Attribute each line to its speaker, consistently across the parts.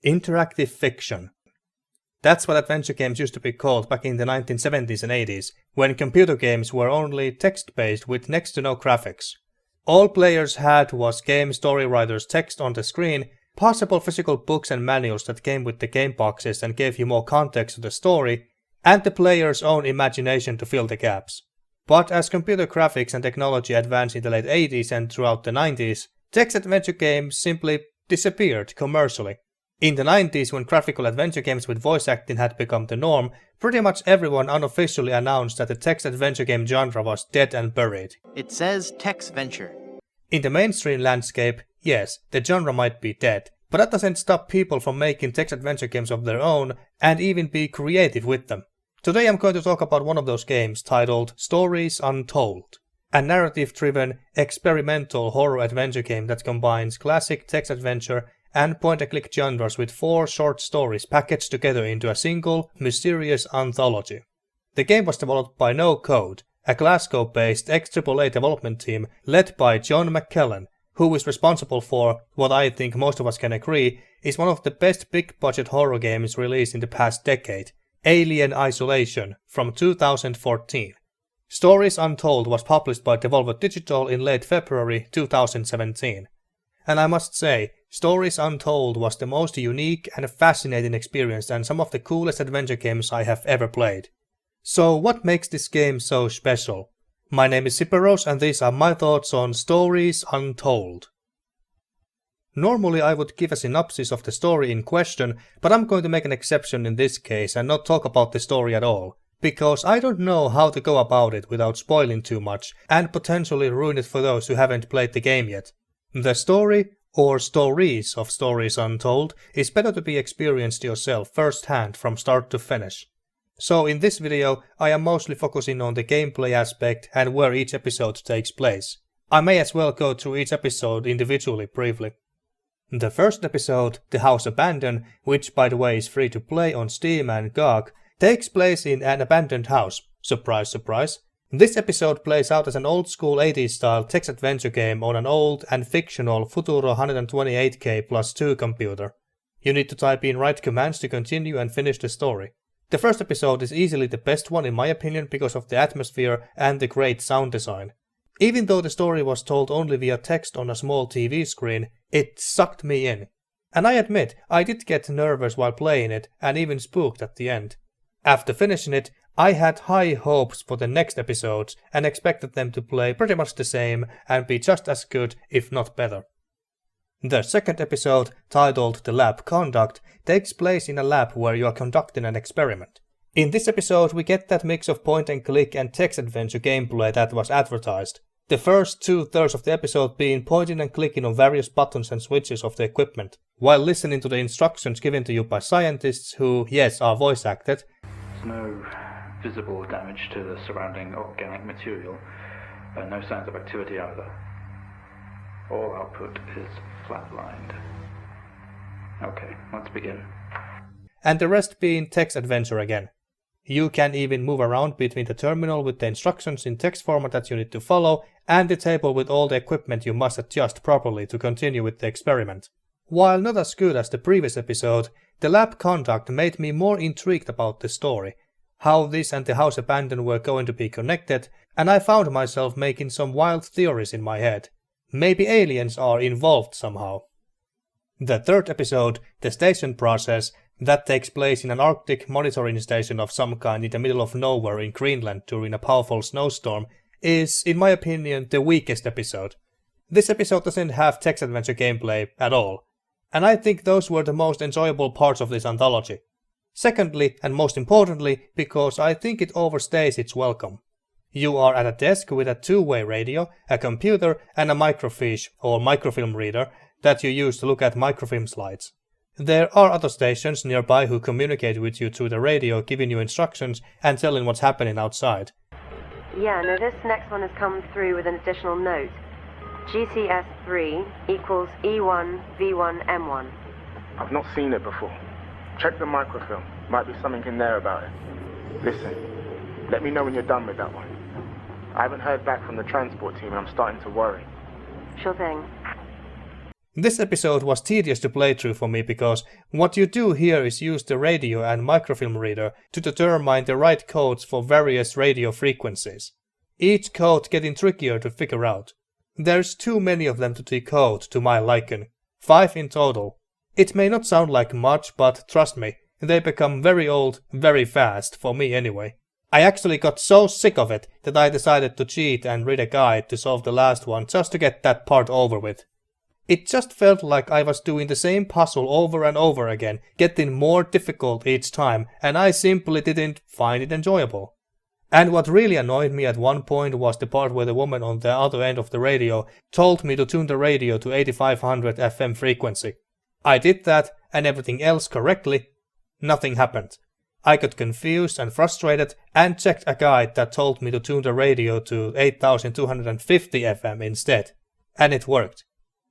Speaker 1: Interactive fiction. That's what adventure games used to be called back in the 1970s and 80s, when computer games were only text-based with next to no graphics. All players had was game story writer's text on the screen, possible physical books and manuals that came with the game boxes and gave you more context to the story, and the player's own imagination to fill the gaps. But as computer graphics and technology advanced in the late 80s and throughout the 90s, text adventure games simply disappeared commercially. In the 90s, when graphical adventure games with voice acting had become the norm, pretty much everyone unofficially announced that the text adventure game genre was dead and buried.
Speaker 2: It says text venture.
Speaker 1: In the mainstream landscape, yes, the genre might be dead, but that doesn't stop people from making text adventure games of their own and even be creative with them. Today I'm going to talk about one of those games titled Stories Untold, a narrative-driven, experimental horror adventure game that combines classic text adventure and point-and-click genres with 4 short stories packaged together into a single, mysterious anthology. The game was developed by No Code, a Glasgow-based ex-AAA development team led by John McKellen, who is responsible for what I think most of us can agree is one of the best big-budget horror games released in the past decade, Alien Isolation, from 2014. Stories Untold was published by Devolver Digital in late February 2017. And I must say, Stories Untold was the most unique and fascinating experience and some of the coolest adventure games I have ever played. So what makes this game so special? My name is Siperos and these are my thoughts on Stories Untold. Normally I would give a synopsis of the story in question, but I'm going to make an exception in this case and not talk about the story at all, because I don't know how to go about it without spoiling too much and potentially ruin it for those who haven't played the game yet. The story, or stories of Stories Untold, is better to be experienced yourself firsthand from start to finish. So in this video I am mostly focusing on the gameplay aspect and where each episode takes place. I may as well go through each episode individually briefly. The first episode, The House Abandoned, which by the way is free to play on Steam and GOG, takes place in an abandoned house. Surprise, surprise. This episode plays out as an old school 80s style text adventure game on an old and fictional Futuro 128K plus 2 computer. You need to type in right commands to continue and finish the story. The first episode is easily the best one in my opinion because of the atmosphere and the great sound design. Even though the story was told only via text on a small TV screen, it sucked me in. And I admit, I did get nervous while playing it and even spooked at the end. After finishing it, I had high hopes for the next episodes and expected them to play pretty much the same and be just as good, if not better. The second episode, titled The Lab Conduct, takes place in a lab where you are conducting an experiment. In this episode we get that mix of point-and-click and text-adventure gameplay that was advertised. The first 2/3 of the episode being pointing and clicking on various buttons and switches of the equipment, while listening to the instructions given to you by scientists who, yes, are voice acted.
Speaker 3: There's no visible damage to the surrounding organic material, no signs of activity either. All output is flatlined. Okay, let's begin.
Speaker 1: And the rest being text adventure again. You can even move around between the terminal with the instructions in text format that you need to follow and the table with all the equipment you must adjust properly to continue with the experiment. While not as good as the previous episode, the lab conduct made me more intrigued about the story, how this and the House Abandoned were going to be connected, and I found myself making some wild theories in my head. Maybe aliens are involved somehow. The third episode, The Station Process, that takes place in an Arctic monitoring station of some kind in the middle of nowhere in Greenland during a powerful snowstorm, is, in my opinion, the weakest episode. This episode doesn't have text adventure gameplay at all, and I think those were the most enjoyable parts of this anthology. Secondly, and most importantly, because I think it overstays its welcome. You are at a desk with a two-way radio, a computer and a microfiche or microfilm reader that you use to look at microfilm slides. There are other stations nearby who communicate with you through the radio, giving you instructions and telling what's happening outside.
Speaker 4: Yeah, no, this next one has come through with an additional note. GCS3 equals E1V1M1.
Speaker 5: I've not seen it before. Check the microfilm. Might be something in there about it. Listen, let me know when you're done with that one. I haven't heard back from the transport team and I'm starting to worry.
Speaker 4: Sure thing.
Speaker 1: This episode was tedious to play through for me because what you do here is use the radio and microfilm reader to determine the right codes for various radio frequencies. Each code getting trickier to figure out. There's too many of them to decode to my liking. 5 in total. It may not sound like much, but trust me, they become very old very fast, for me anyway. I actually got so sick of it that I decided to cheat and read a guide to solve the last one just to get that part over with. It just felt like I was doing the same puzzle over and over again, getting more difficult each time, and I simply didn't find it enjoyable. And what really annoyed me at one point was the part where the woman on the other end of the radio told me to tune the radio to 8500 FM frequency. I did that and everything else correctly. Nothing happened. I got confused and frustrated and checked a guide that told me to tune the radio to 8250 FM instead. And it worked.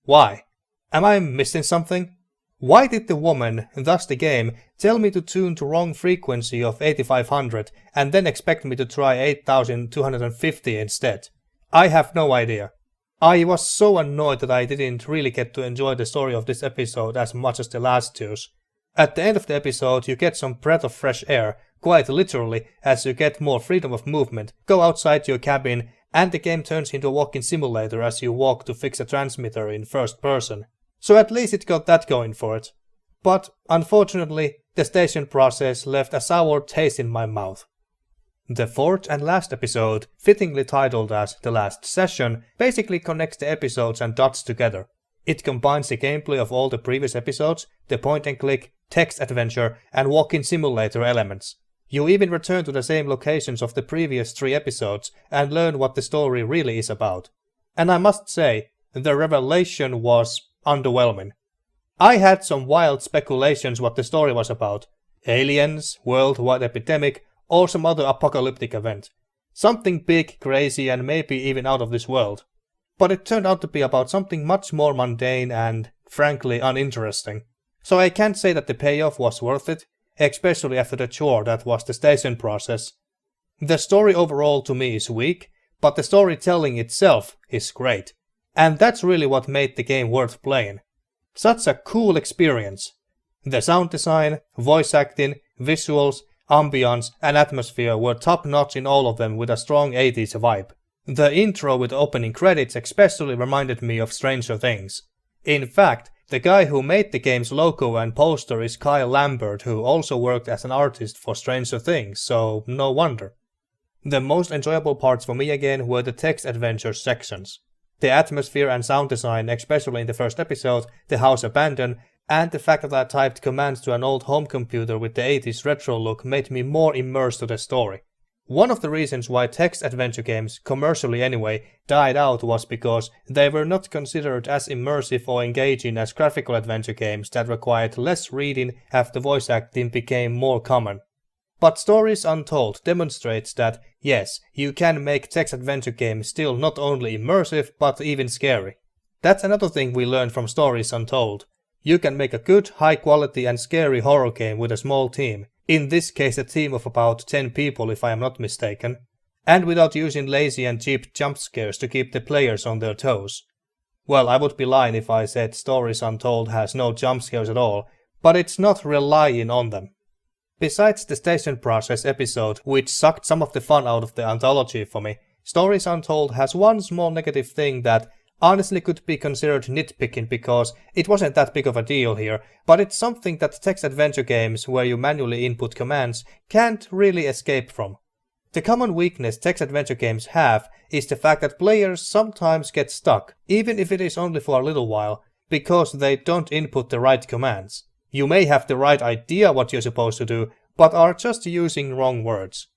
Speaker 1: Why? Am I missing something? Why did the woman, thus the game, tell me to tune to wrong frequency of 8500 and then expect me to try 8250 instead? I have no idea. I was so annoyed that I didn't really get to enjoy the story of this episode as much as the last two's. At the end of the episode you get some breath of fresh air, quite literally, as you get more freedom of movement, go outside your cabin, and the game turns into a walking simulator as you walk to fix a transmitter in first person. So at least it got that going for it. But unfortunately, the station process left a sour taste in my mouth. The 4th and last episode, fittingly titled as The Last Session, basically connects the episodes and dots together. It combines the gameplay of all the previous episodes, the point-and-click, text adventure, and walking simulator elements. You even return to the same locations of the previous 3 episodes and learn what the story really is about. And I must say, the revelation was underwhelming. I had some wild speculations what the story was about. Aliens, worldwide epidemic, or some other apocalyptic event. Something big, crazy, and maybe even out of this world. But it turned out to be about something much more mundane and, frankly, uninteresting. So I can't say that the payoff was worth it, especially after the chore that was the station process. The story overall to me is weak, but the storytelling itself is great. And that's really what made the game worth playing. Such a cool experience. The sound design, voice acting, visuals, ambience and atmosphere were top notch in all of them with a strong 80s vibe. The intro with the opening credits especially reminded me of Stranger Things. In fact, the guy who made the game's logo and poster is Kyle Lambert, who also worked as an artist for Stranger Things, so no wonder. The most enjoyable parts for me again were the text adventure sections. The atmosphere and sound design, especially in the first episode, The House Abandoned, and the fact that I typed commands to an old home computer with the 80s retro look made me more immersed to the story. One of the reasons why text adventure games, commercially anyway, died out was because they were not considered as immersive or engaging as graphical adventure games that required less reading after voice acting became more common. But Stories Untold demonstrates that, yes, you can make text adventure games still not only immersive but even scary. That's another thing we learned from Stories Untold. You can make a good, high quality and scary horror game with a small team. In this case a team of about 10 people if I am not mistaken, and without using lazy and cheap jump scares to keep the players on their toes. Well, I would be lying if I said Stories Untold has no jump scares at all, but it's not relying on them. Besides the station process episode, which sucked some of the fun out of the anthology for me, Stories Untold has one small negative thing that honestly could be considered nitpicking because it wasn't that big of a deal here, but it's something that text adventure games where you manually input commands can't really escape from. The common weakness text adventure games have is the fact that players sometimes get stuck, even if it is only for a little while, because they don't input the right commands. You may have the right idea what you're supposed to do, but are just using wrong words.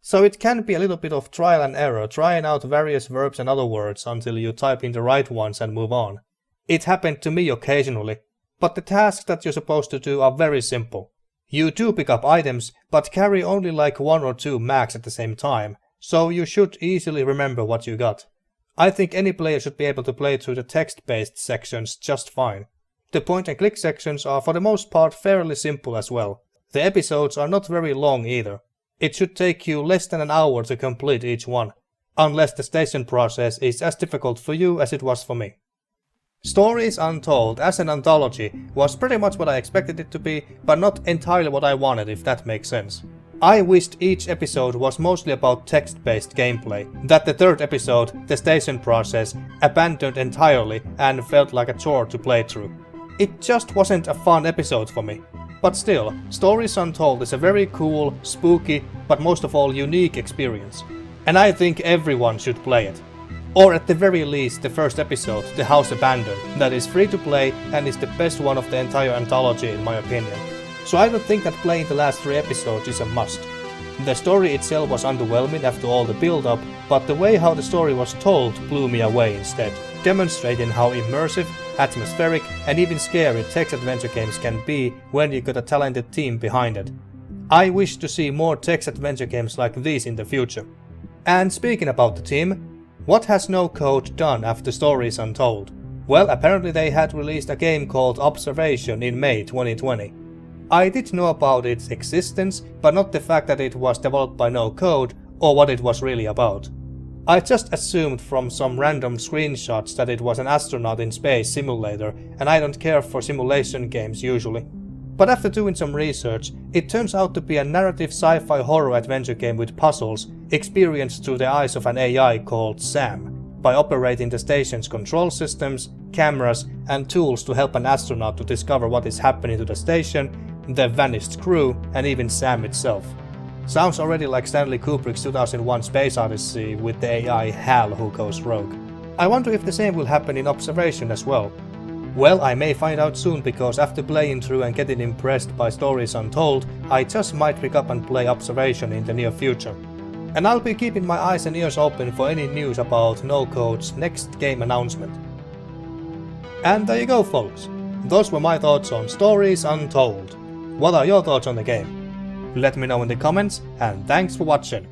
Speaker 1: So it can be a little bit of trial and error, trying out various verbs and other words until you type in the right ones and move on. It happened to me occasionally, but the tasks that you're supposed to do are very simple. You do pick up items, but carry only like 1 or 2 max at the same time, so you should easily remember what you got. I think any player should be able to play through the text-based sections just fine. The point-and-click sections are for the most part fairly simple as well. The episodes are not very long either. It should take you less than an hour to complete each one, unless the station process is as difficult for you as it was for me. Stories Untold as an anthology was pretty much what I expected it to be, but not entirely what I wanted, if that makes sense. I wished each episode was mostly about text-based gameplay, that the third episode, the station process, abandoned entirely and felt like a chore to play through. It just wasn't a fun episode for me. But still, Stories Untold is a very cool, spooky, but most of all unique experience. And I think everyone should play it. Or at the very least the first episode, The House Abandoned, that is free to play and is the best one of the entire anthology in my opinion. So I don't think that playing the last 3 episodes is a must. The story itself was underwhelming after all the build-up, but the way how the story was told blew me away instead, demonstrating how immersive, atmospheric and even scary text-adventure games can be when you got a talented team behind it. I wish to see more text-adventure games like these in the future. And speaking about the team, what has No Code done after Stories Untold? Well, apparently they had released a game called Observation in May 2020. I did know about its existence, but not the fact that it was developed by No Code or what it was really about. I just assumed from some random screenshots that it was an astronaut in space simulator, and I don't care for simulation games usually. But after doing some research, it turns out to be a narrative sci-fi horror adventure game with puzzles, experienced through the eyes of an AI called Sam, by operating the station's control systems, cameras and tools to help an astronaut to discover what is happening to the station, the vanished crew and even Sam itself. Sounds already like Stanley Kubrick's 2001 Space Odyssey with the AI HAL who goes rogue. I wonder if the same will happen in Observation as well. Well, I may find out soon, because after playing through and getting impressed by Stories Untold, I just might pick up and play Observation in the near future. And I'll be keeping my eyes and ears open for any news about No Code's next game announcement. And there you go folks, those were my thoughts on Stories Untold. What are your thoughts on the game? Let me know in the comments, and thanks for watching.